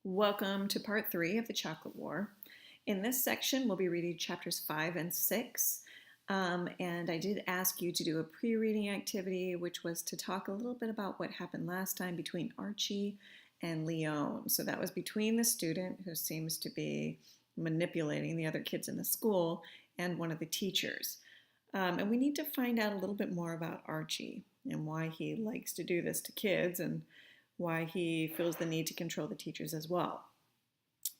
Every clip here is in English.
Welcome to part 3 of the Chocolate War. In this section, we'll be reading chapters 5 and 6. And I did ask you to do a pre-reading activity, which was to talk a little bit about what happened last time between Archie and Leon. So that was between the student who seems to be manipulating the other kids in the school and one of the teachers. And we need to find out a little bit more about Archie and why he likes to do this to kids and why he feels the need to control the teachers as well.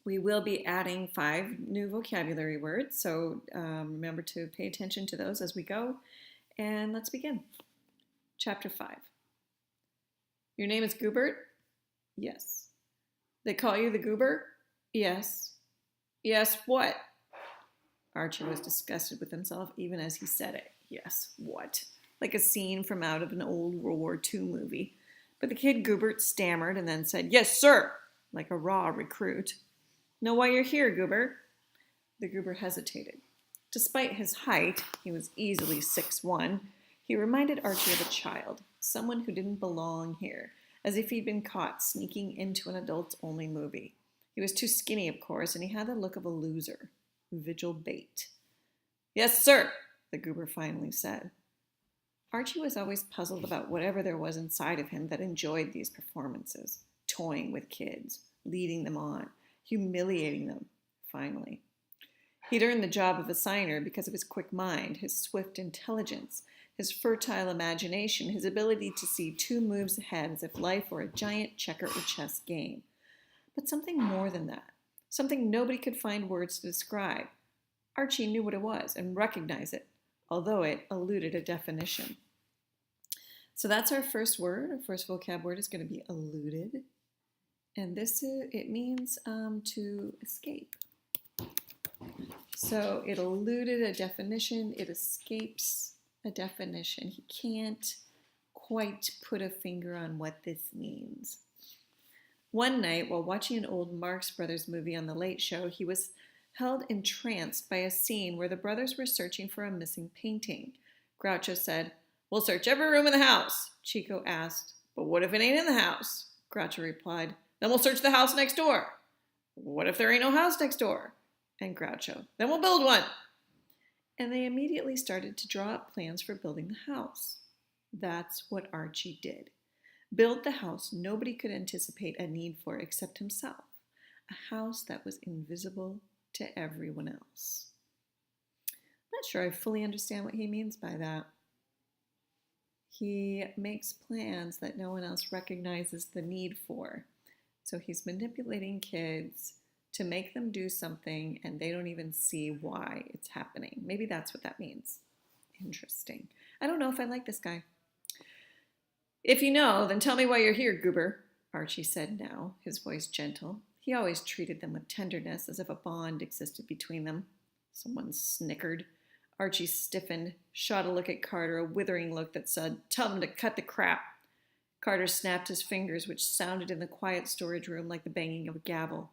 We will be adding 5 new vocabulary words, so remember to pay attention to those as we go. And let's begin. Chapter 5. Your name is Goobert? Yes. They call you the Goober? Yes. Yes, what? Archie was disgusted with himself even as he said it. Yes, what? Like a scene from out of an old World War II movie. But the kid Goobert stammered and then said, "Yes, sir," like a raw recruit. "Know why you're here, Goobert?" The Goober hesitated. Despite his height, he was easily 6'1", he reminded Archie of a child, someone who didn't belong here, as if he'd been caught sneaking into an adults-only movie. He was too skinny, of course, and he had the look of a loser. Vigil bait. "Yes, sir," the Goober finally said. Archie was always puzzled about whatever there was inside of him that enjoyed these performances, toying with kids, leading them on, humiliating them, finally. He'd earned the job of assigner because of his quick mind, his swift intelligence, his fertile imagination, his ability to see 2 moves ahead as if life were a giant checker or chess game. But something more than that, something nobody could find words to describe. Archie knew what it was and recognized it, although it eluded a definition. So that's our first word. Our first vocab word is going to be eluded. And it means to escape. So it eluded a definition. It escapes a definition. He can't quite put a finger on what this means. One night, while watching an old Marx Brothers movie on The Late Show, he was held entranced by a scene where the brothers were searching for a missing painting. Groucho said, "We'll search every room in the house." Chico asked, "But what if it ain't in the house?" Groucho replied, "Then we'll search the house next door." "What if there ain't no house next door?" And Groucho, "Then we'll build one." And they immediately started to draw up plans for building the house. That's what Archie did. Build the house nobody could anticipate a need for except himself. A house that was invisible to everyone else. I'm not sure I fully understand what he means by that. He makes plans that no one else recognizes the need for. So he's manipulating kids to make them do something and they don't even see why it's happening. Maybe that's what that means. Interesting. I don't know if I like this guy. "If you know, then tell me why you're here, Goober," Archie said now, his voice gentle. He always treated them with tenderness, as if a bond existed between them. Someone snickered. Archie stiffened, shot a look at Carter, a withering look that said, "Tell them to cut the crap." Carter snapped his fingers, which sounded in the quiet storage room like the banging of a gavel.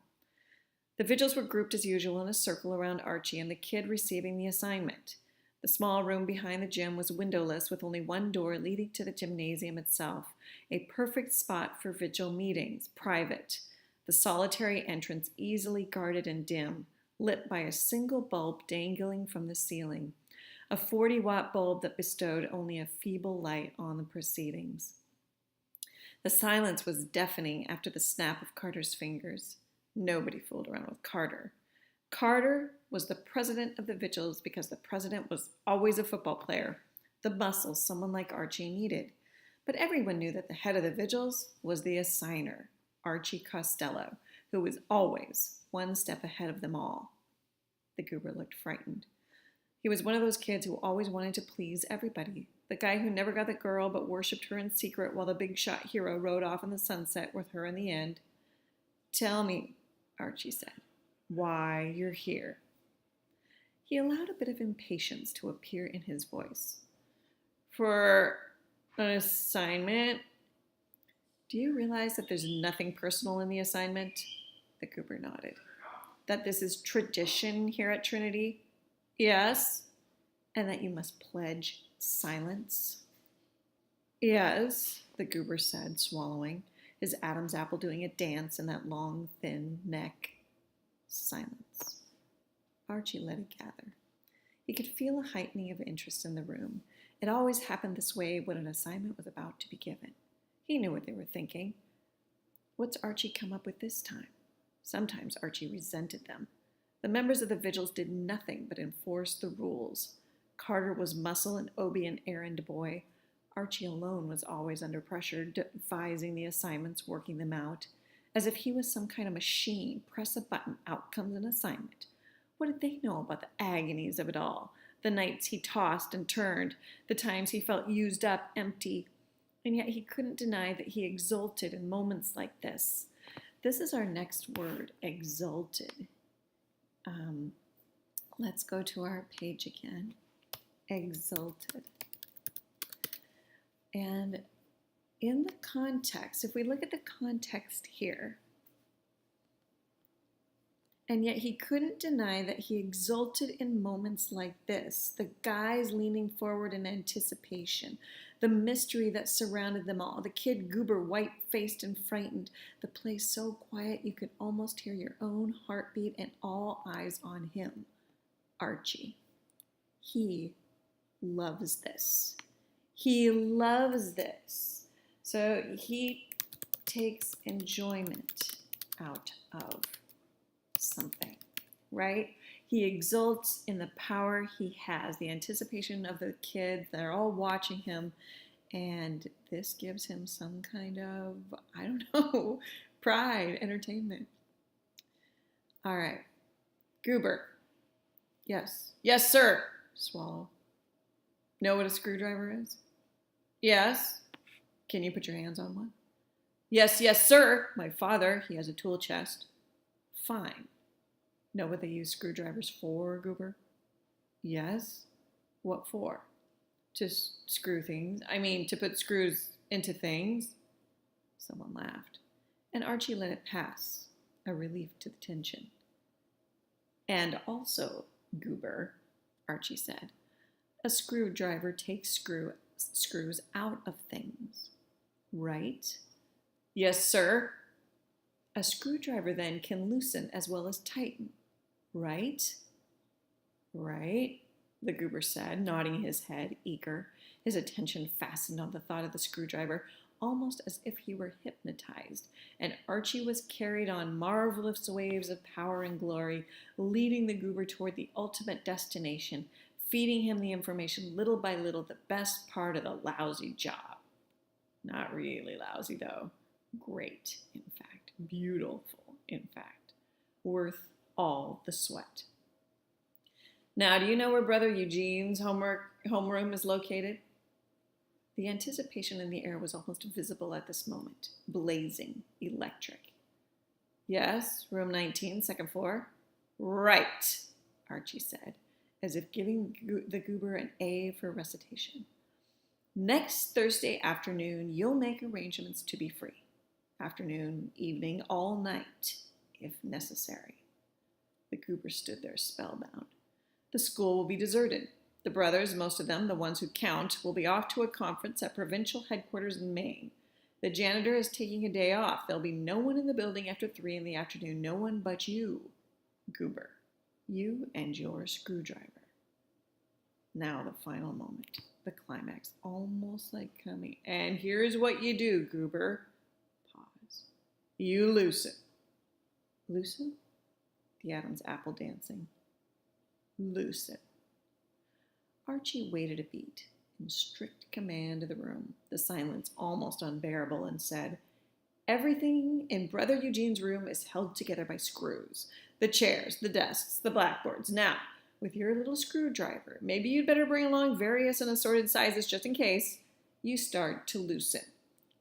The vigils were grouped as usual in a circle around Archie and the kid receiving the assignment. The small room behind the gym was windowless with only one door leading to the gymnasium itself, a perfect spot for vigil meetings, private. The solitary entrance easily guarded and dim, lit by a single bulb dangling from the ceiling, a 40-watt bulb that bestowed only a feeble light on the proceedings. The silence was deafening after the snap of Carter's fingers. Nobody fooled around with Carter. Carter was the president of the vigils because the president was always a football player, the muscle someone like Archie needed. But everyone knew that the head of the vigils was the assigner, Archie Costello, who was always one step ahead of them all. The Goober looked frightened. He was one of those kids who always wanted to please everybody. The guy who never got the girl but worshipped her in secret while the big shot hero rode off in the sunset with her in the end. "Tell me," Archie said, "why you're here." He allowed a bit of impatience to appear in his voice. "For an assignment." "Do you realize that there's nothing personal in the assignment?" The Goober nodded. "That this is tradition here at Trinity?" "Yes." "And that you must pledge silence?" "Yes," the Goober said, swallowing. his Adam's apple doing a dance in that long, thin neck. Silence. Archie let it gather. He could feel a heightening of interest in the room. It always happened this way when an assignment was about to be given. He knew what they were thinking. What's Archie come up with this time? Sometimes Archie resented them. The members of the vigils did nothing but enforce the rules. Carter was muscle and Obie an errand boy. Archie alone was always under pressure, devising the assignments, working them out, as if he was some kind of machine. Press a button, out comes an assignment. What did they know about the agonies of it all? The nights he tossed and turned, the times he felt used up, empty. And yet he couldn't deny that he exulted in moments like this. This is our next word, exulted. Let's go to our page again. Exulted. And in the context, if we look at the context here, and yet he couldn't deny that he exulted in moments like this, the guys leaning forward in anticipation, the mystery that surrounded them all, the kid Goober white-faced and frightened, the place so quiet you could almost hear your own heartbeat and all eyes on him. Archie. He loves this. He loves this. So he takes enjoyment out of something, right? He exults in the power he has, the anticipation of the kids. They're all watching him, and this gives him some kind of, I don't know, pride, entertainment. All right. Goober. Yes. Yes, sir. Swallow. Know what a screwdriver is? Yes. Can you put your hands on one? Yes, yes, sir. My father, he has a tool chest. Fine. Know what they use screwdrivers for, Goober? Yes. What for? To screw things. To put screws into things. Someone laughed. And Archie let it pass, a relief to the tension. And also, Goober, Archie said, a screwdriver takes screws out of things, right? Yes, sir. A screwdriver then can loosen as well as tighten, right? Right, the Goober said, nodding his head, eager, his attention fastened on the thought of the screwdriver, almost as if he were hypnotized, and Archie was carried on marvelous waves of power and glory, leading the Goober toward the ultimate destination, feeding him the information little by little, the best part of the lousy job. Not really lousy, though. Great, in fact. Beautiful, in fact. Worth all the sweat. Now, do you know where Brother Eugene's homeroom is located? The anticipation in the air was almost visible at this moment, blazing, electric. Yes, room 19, second floor. Right, Archie said, as if giving the Goober an A for recitation. Next Thursday afternoon, you'll make arrangements to be free. Afternoon, evening, all night, if necessary. The Goober stood there spellbound. The school will be deserted. The brothers, most of them, the ones who count, will be off to a conference at provincial headquarters in Maine. The janitor is taking a day off. There'll be no one in the building after 3 in the afternoon. No one but you, Goober. You and your screwdriver. Now the final moment. The climax, almost like coming. And here's what you do, Goober. Pause. You loosen. Loosen? The Adam's apple dancing. Loosen. Archie waited a beat, in strict command of the room, the silence almost unbearable, and said, everything in Brother Eugene's room is held together by screws. The chairs, the desks, the blackboards. Now, with your little screwdriver, maybe you'd better bring along various and assorted sizes just in case, you start to loosen.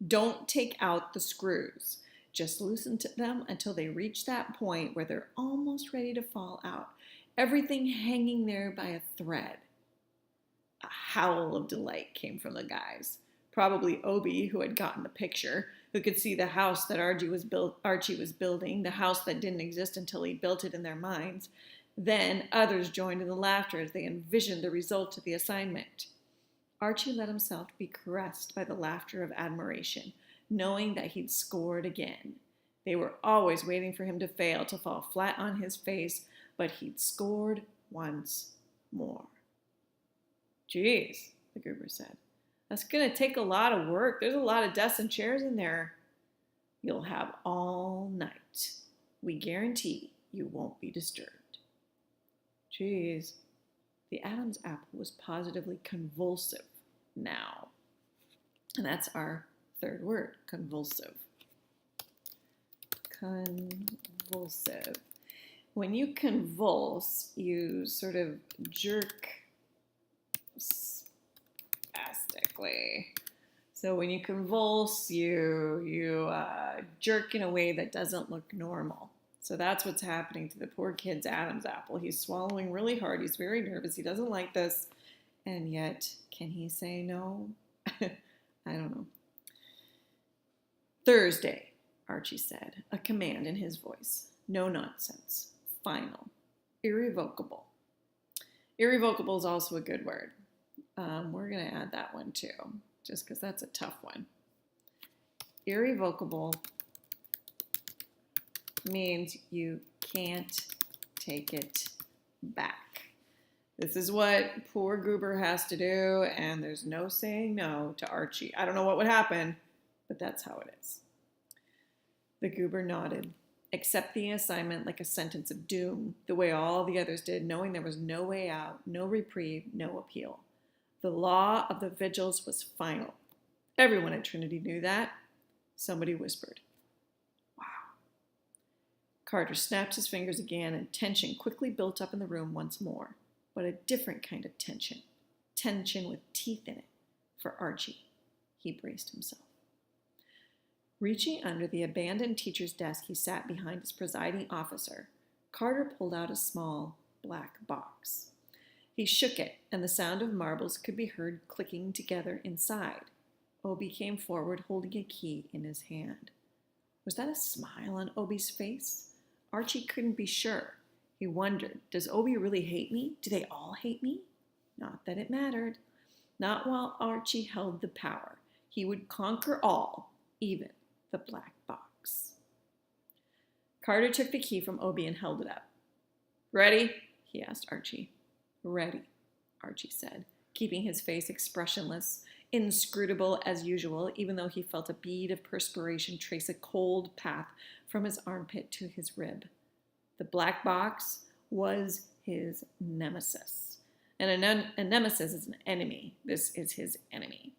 Don't take out the screws. Just loosen them until they reach that point where they're almost ready to fall out. Everything hanging there by a thread. A howl of delight came from the guys. Probably Obie, who had gotten the picture, who could see the house that Archie was building, the house that didn't exist until he built it in their minds. Then others joined in the laughter as they envisioned the result of the assignment. Archie let himself be caressed by the laughter of admiration. knowing that he'd scored again. They were always waiting for him to fail, to fall flat on his face, but he'd scored once more. Geez, the Goober said. That's going to take a lot of work. There's a lot of desks and chairs in there. You'll have all night. We guarantee you won't be disturbed. Geez, the Adam's apple was positively convulsive now. And that's our third word, convulsive. Convulsive. When you convulse, you sort of jerk spastically. So when you convulse, you jerk in a way that doesn't look normal. So that's what's happening to the poor kid's Adam's apple. He's swallowing really hard. He's very nervous. He doesn't like this. And yet, can he say no? I don't know. Thursday, Archie said, a command in his voice. No nonsense. Final. Irrevocable. Irrevocable is also a good word. We're going to add that one too, just because that's a tough one. Irrevocable means you can't take it back. This is what poor Goober has to do, and there's no saying no to Archie. I don't know what would happen, but that's how it is. The Goober nodded. Accept the assignment like a sentence of doom, the way all the others did, knowing there was no way out, no reprieve, no appeal. The law of the vigils was final. Everyone at Trinity knew that. Somebody whispered, "Wow." Carter snapped his fingers again, and tension quickly built up in the room once more, but a different kind of tension. Tension with teeth in it. For Archie, he braced himself. Reaching under the abandoned teacher's desk he sat behind his presiding officer, Carter pulled out a small black box. He shook it, and the sound of marbles could be heard clicking together inside. Obi came forward, holding a key in his hand. Was that a smile on Obi's face? Archie couldn't be sure. He wondered, does Obi really hate me? Do they all hate me? Not that it mattered. Not while Archie held the power. He would conquer all, even the black box. Carter took the key from Obi and held it up. Ready? He asked Archie. Ready, Archie said, keeping his face expressionless, inscrutable as usual, even though he felt a bead of perspiration trace a cold path from his armpit to his rib. The black box was his nemesis. And a nemesis is an enemy. This is his enemy.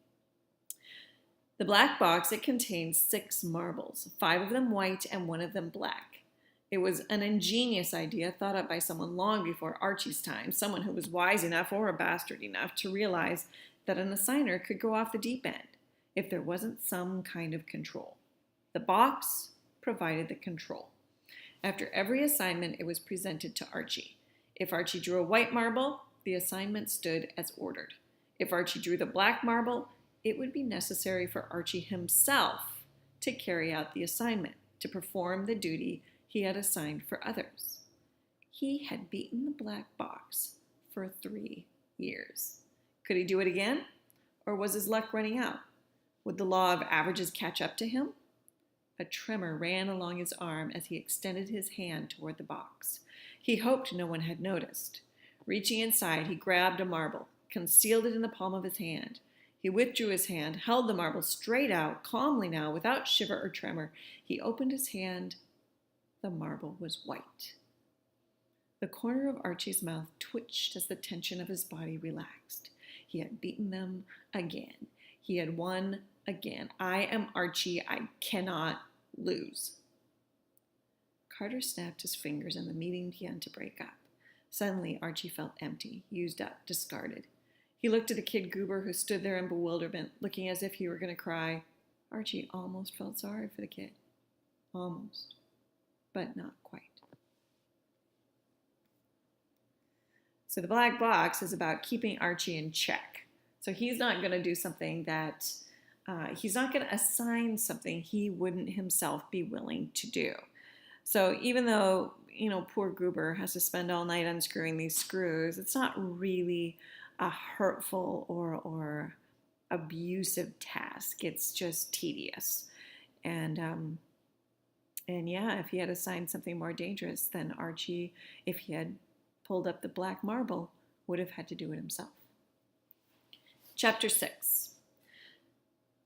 The black box, it contained 6 marbles, 5 of them white and 1 of them black. It was an ingenious idea thought up by someone long before Archie's time, someone who was wise enough or a bastard enough to realize that an assigner could go off the deep end if there wasn't some kind of control. The box provided the control. After every assignment, it was presented to Archie. If Archie drew a white marble, the assignment stood as ordered. If Archie drew the black marble, it would be necessary for Archie himself to carry out the assignment, to perform the duty he had assigned for others. He had beaten the black box for 3 years. Could he do it again? Or was his luck running out? Would the law of averages catch up to him? A tremor ran along his arm as he extended his hand toward the box. He hoped no one had noticed. Reaching inside, he grabbed a marble, concealed it in the palm of his hand. He withdrew his hand, held the marble straight out, calmly now, without shiver or tremor. He opened his hand. The marble was white. The corner of Archie's mouth twitched as the tension of his body relaxed. He had beaten them again. He had won again. I am Archie. I cannot lose. Carter snapped his fingers and the meeting began to break up. Suddenly, Archie felt empty, used up, discarded. He looked at the kid Goober who stood there in bewilderment, looking as if he were going to cry. Archie almost felt sorry for the kid. Almost. But not quite. So the black box is about keeping Archie in check. So he's not going to do something that, he's not going to assign something he wouldn't himself be willing to do. So even though, poor Goober has to spend all night unscrewing these screws, it's not really a hurtful or abusive task. It's just tedious. And yeah, if he had assigned something more dangerous, then Archie, if he had pulled up the black marble, would have had to do it himself. Chapter 6.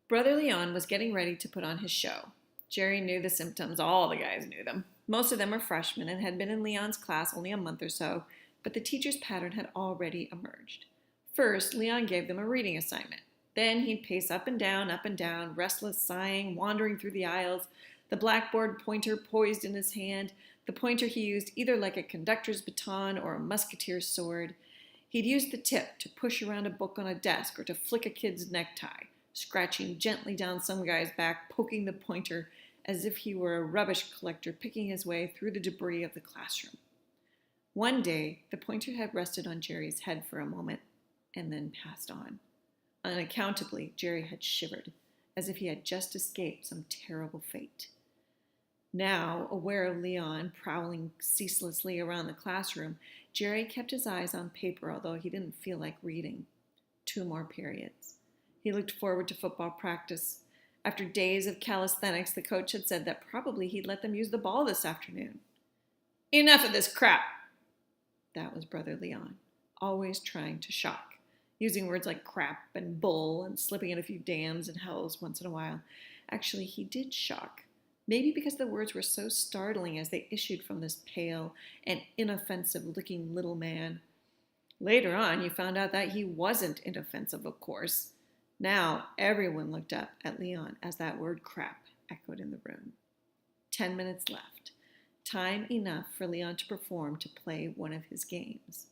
Brother Leon was getting ready to put on his show. Jerry knew the symptoms. All the guys knew them. Most of them were freshmen and had been in Leon's class only a month or so, but the teacher's pattern had already emerged. First, Leon gave them a reading assignment. Then he'd pace up and down, restless, sighing, wandering through the aisles, the blackboard pointer poised in his hand, the pointer he used either like a conductor's baton or a musketeer's sword. He'd use the tip to push around a book on a desk or to flick a kid's necktie, scratching gently down some guy's back, poking the pointer as if he were a rubbish collector picking his way through the debris of the classroom. One day, the pointer had rested on Jerry's head for a moment and then passed on. Unaccountably, Jerry had shivered, as if he had just escaped some terrible fate. Now, aware of Leon prowling ceaselessly around the classroom, Jerry kept his eyes on paper, although he didn't feel like reading. 2 more periods. He looked forward to football practice. After days of calisthenics, the coach had said that probably he'd let them use the ball this afternoon. Enough of this crap! That was Brother Leon, always trying to shock, using words like crap and bull and slipping in a few dams and hells once in a while. Actually, he did shock. Maybe because the words were so startling as they issued from this pale and inoffensive-looking little man. Later on, you found out that he wasn't inoffensive, of course. Now, everyone looked up at Leon as that word crap echoed in the room. 10 minutes left. Time enough for Leon to perform to play one of his games.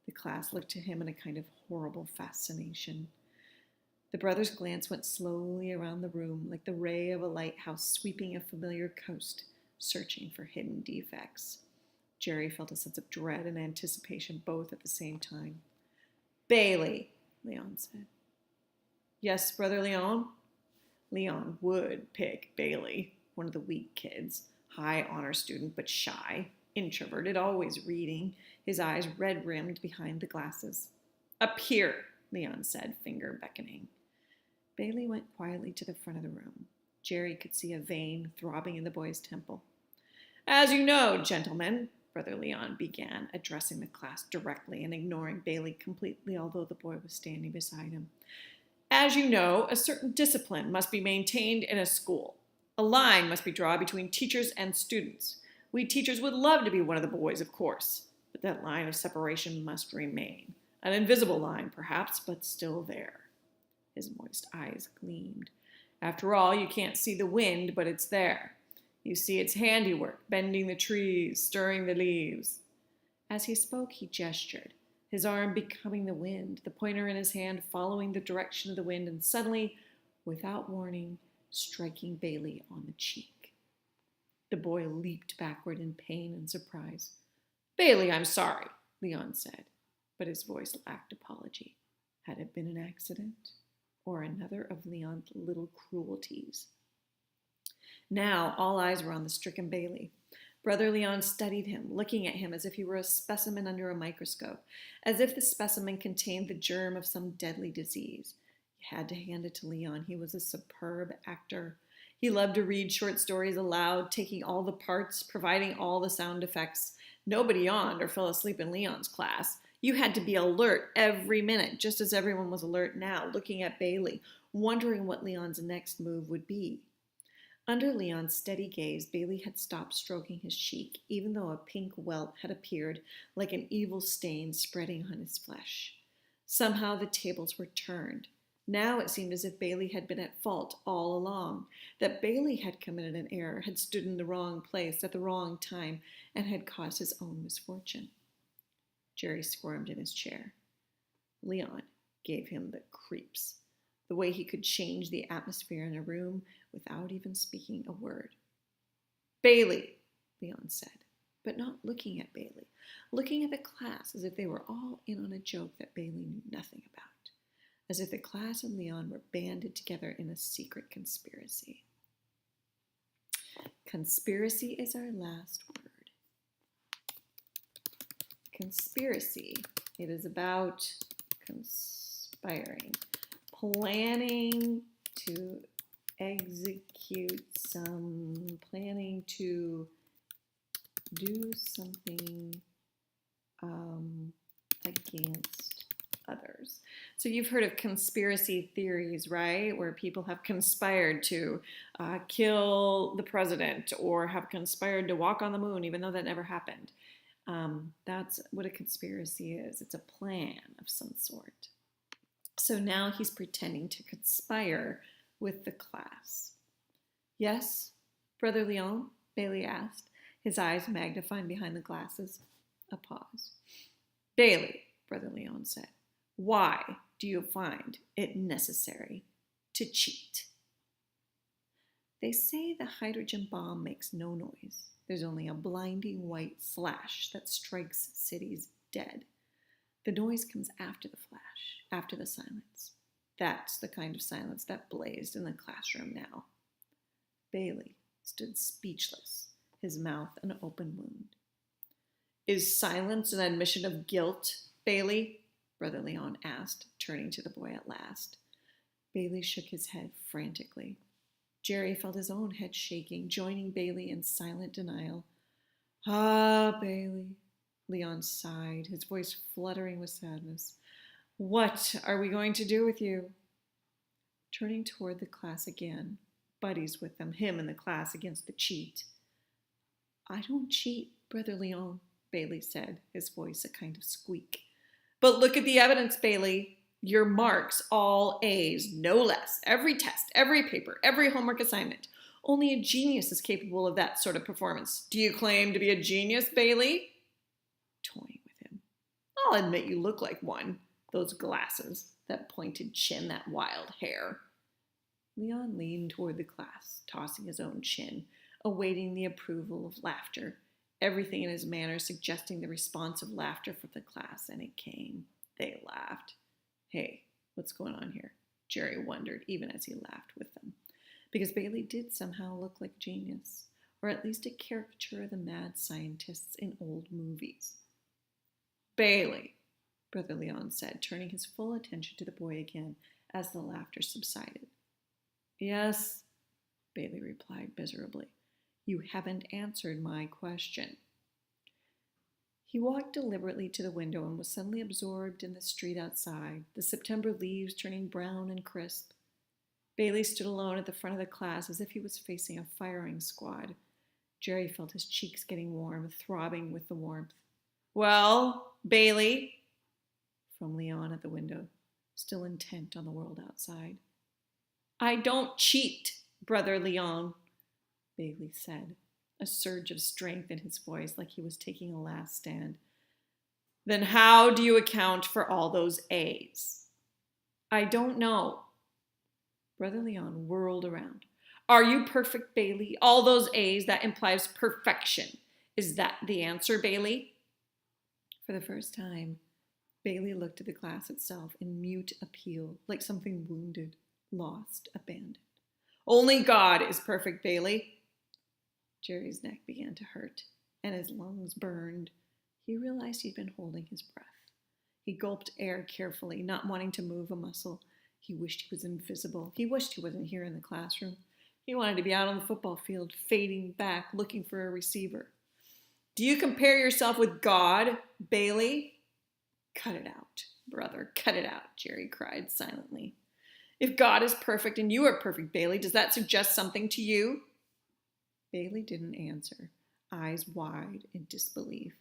The class looked to him in a kind of horrible fascination. The brothers' glance went slowly around the room like the ray of a lighthouse sweeping a familiar coast, searching for hidden defects. Jerry felt a sense of dread and anticipation both at the same time. Bailey, Leon said. Yes, Brother Leon? Leon would pick Bailey, one of the weak kids, high honor student but shy, introverted, always reading, his eyes red-rimmed behind the glasses. Up here, Leon said, finger beckoning. Bailey went quietly to the front of the room. Jerry could see a vein throbbing in the boy's temple. As you know, gentlemen, Brother Leon began, addressing the class directly and ignoring Bailey completely, although the boy was standing beside him. As you know, a certain discipline must be maintained in a school. A line must be drawn between teachers and students. We teachers would love to be one of the boys, of course, but that line of separation must remain. An invisible line, perhaps, but still there. His moist eyes gleamed. After all, you can't see the wind, but it's there. You see its handiwork, bending the trees, stirring the leaves. As he spoke, he gestured, his arm becoming the wind, the pointer in his hand following the direction of the wind, and suddenly, without warning, striking Bailey on the cheek. The boy leaped backward in pain and surprise. Bailey, I'm sorry, Leon said, but his voice lacked apology. Had it been an accident? Or another of Leon's little cruelties? Now all eyes were on the stricken Bailey. Brother Leon studied him, looking at him as if he were a specimen under a microscope, as if the specimen contained the germ of some deadly disease. You had to hand it to Leon. He was a superb actor. He loved to read short stories aloud, taking all the parts, providing all the sound effects. Nobody yawned or fell asleep in Leon's class. You had to be alert every minute, just as everyone was alert now, looking at Bailey, wondering what Leon's next move would be. Under Leon's steady gaze, Bailey had stopped stroking his cheek, even though a pink welt had appeared like an evil stain spreading on his flesh. Somehow the tables were turned. Now it seemed as if Bailey had been at fault all along, that Bailey had committed an error, had stood in the wrong place at the wrong time, and had caused his own misfortune. Jerry squirmed in his chair. Leon gave him the creeps, the way he could change the atmosphere in a room without even speaking a word. Bailey, Leon said, but not looking at Bailey, looking at the class as if they were all in on a joke that Bailey knew nothing about, as if the class and Leon were banded together in a secret conspiracy. Conspiracy is our last word. Conspiracy. It is about conspiring, planning to execute some, planning to do something against others. So you've heard of conspiracy theories, right? Where people have conspired to kill the president or have conspired to walk on the moon, even though that never happened. That's what a conspiracy is. It's a plan of some sort. So now he's pretending to conspire with the class. Yes, Brother Leon? Bailey asked, his eyes magnifying behind the glasses. A pause. Bailey, Brother Leon said, why do you find it necessary to cheat? They say the hydrogen bomb makes no noise. There's only a blinding white flash that strikes cities dead. The noise comes after the flash, after the silence. That's the kind of silence that blazed in the classroom now. Bailey stood speechless, his mouth an open wound. Is silence an admission of guilt, Bailey? Brother Leon asked, turning to the boy at last. Bailey shook his head frantically. Jerry felt his own head shaking, joining Bailey in silent denial. Ah, Bailey, Leon sighed, his voice fluttering with sadness. What are we going to do with you? Turning toward the class again, buddies with them, him and the class against the cheat. I don't cheat, Brother Leon, Bailey said, his voice a kind of squeak. But look at the evidence, Bailey. Your marks, all A's, no less. Every test, every paper, every homework assignment. Only a genius is capable of that sort of performance. Do you claim to be a genius, Bailey? Toying with him. I'll admit you look like one. Those glasses, that pointed chin, that wild hair. Leon leaned toward the class, tossing his own chin, awaiting the approval of laughter, everything in his manner suggesting the response of laughter from the class, and it came. They laughed. Hey, what's going on here? Jerry wondered, even as he laughed with them, because Bailey did somehow look like genius, or at least a caricature of the mad scientists in old movies. Bailey, Brother Leon said, turning his full attention to the boy again as the laughter subsided. Yes, Bailey replied miserably. You haven't answered my question. He walked deliberately to the window and was suddenly absorbed in the street outside, the September leaves turning brown and crisp. Bailey stood alone at the front of the class as if he was facing a firing squad. Jerry felt his cheeks getting warm, throbbing with the warmth. Well, Bailey? From Leon at the window, still intent on the world outside. I don't cheat, Brother Leon, Bailey said, a surge of strength in his voice like he was taking a last stand. Then how do you account for all those A's? I don't know. Brother Leon whirled around. Are you perfect, Bailey? All those A's, that implies perfection. Is that the answer, Bailey? For the first time, Bailey looked at the class itself in mute appeal, like something wounded, lost, abandoned. Only God is perfect, Bailey. Jerry's neck began to hurt, and his lungs burned. He realized he'd been holding his breath. He gulped air carefully, not wanting to move a muscle. He wished he was invisible. He wished he wasn't here in the classroom. He wanted to be out on the football field, fading back, looking for a receiver. Do you compare yourself with God, Bailey? Cut it out, brother, cut it out, Jerry cried silently. If God is perfect and you are perfect, Bailey, does that suggest something to you? Bailey didn't answer, eyes wide in disbelief.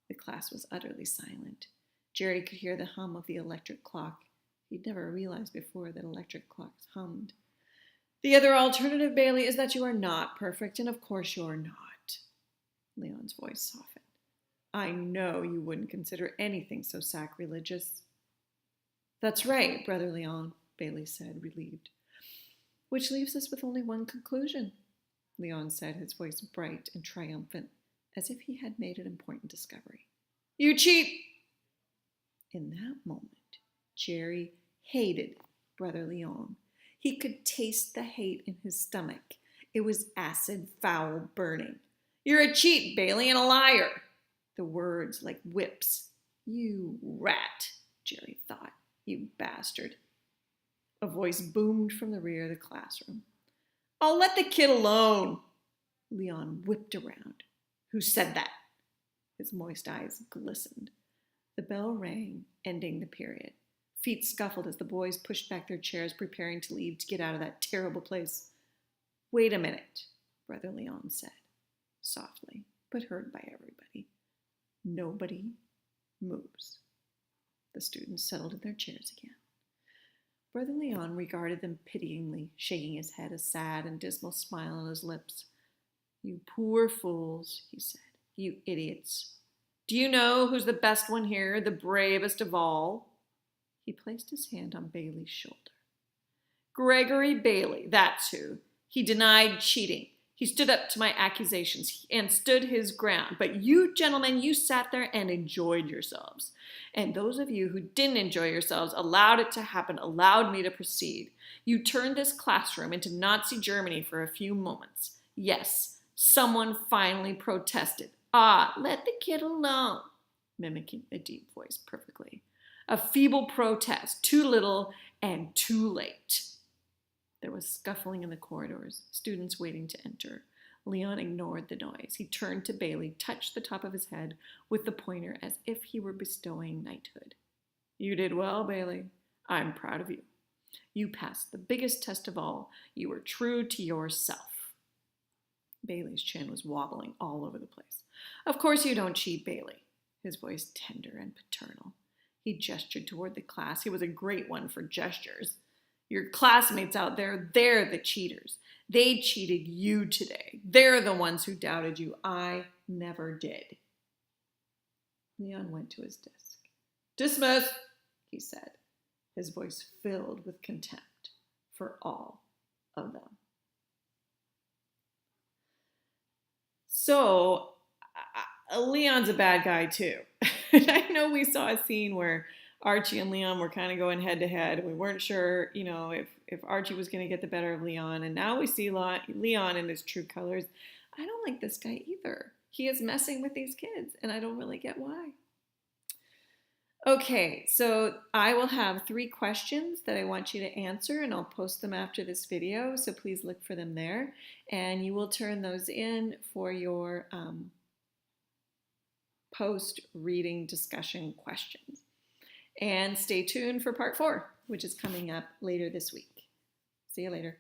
The class was utterly silent. Jerry could hear the hum of the electric clock. He'd never realized before that electric clocks hummed. The other alternative, Bailey, is that you are not perfect, and of course you're not. Leon's voice softened. I know you wouldn't consider anything so sacrilegious. That's right, Brother Leon, Bailey said, relieved. Which leaves us with only one conclusion, Leon said, his voice bright and triumphant, as if he had made an important discovery. You cheat! In that moment, Jerry hated Brother Leon. He could taste the hate in his stomach. It was acid, foul burning. You're a cheat, Bailey, and a liar. The words like whips. You rat, Jerry thought. You bastard. A voice boomed from the rear of the classroom. I'll let the kid alone. Leon whipped around. Who said that? His moist eyes glistened. The bell rang, ending the period. Feet scuffled as the boys pushed back their chairs, preparing to leave to get out of that terrible place. Wait a minute, Brother Leon said, softly, but heard by everybody. Nobody moves. The students settled in their chairs again. Brother Leon regarded them pityingly, shaking his head, a sad and dismal smile on his lips. You poor fools, he said. You idiots. Do you know who's the best one here, the bravest of all? He placed his hand on Bailey's shoulder. Gregory Bailey, that's who. He denied cheating. He stood up to my accusations and stood his ground. But you gentlemen, you sat there and enjoyed yourselves. And those of you who didn't enjoy yourselves allowed it to happen, allowed me to proceed. You turned this classroom into Nazi Germany for a few moments. Yes, someone finally protested. Ah, let the kid alone, mimicking the deep voice perfectly. A feeble protest, too little and too late. There was scuffling in the corridors, students waiting to enter. Leon ignored the noise. He turned to Bailey, touched the top of his head with the pointer as if he were bestowing knighthood. You did well, Bailey. I'm proud of you. You passed the biggest test of all. You were true to yourself. Bailey's chin was wobbling all over the place. Of course you don't cheat, Bailey. His voice tender and paternal. He gestured toward the class. He was a great one for gestures. Your classmates out there, they're the cheaters. They cheated you today. They're the ones who doubted you. I never did. Leon went to his desk. Dismiss, he said, his voice filled with contempt for all of them. So, Leon's a bad guy too. I know we saw a scene where Archie and Leon were kind of going head to head, and we weren't sure, if Archie was going to get the better of Leon. And now we see Leon in his true colors. I don't like this guy either. He is messing with these kids, and I don't really get why. Okay, so I will have 3 questions that I want you to answer, and I'll post them after this video, so please look for them there. And you will turn those in for your post-reading discussion questions. And stay tuned for part 4, which is coming up later this week. See you later.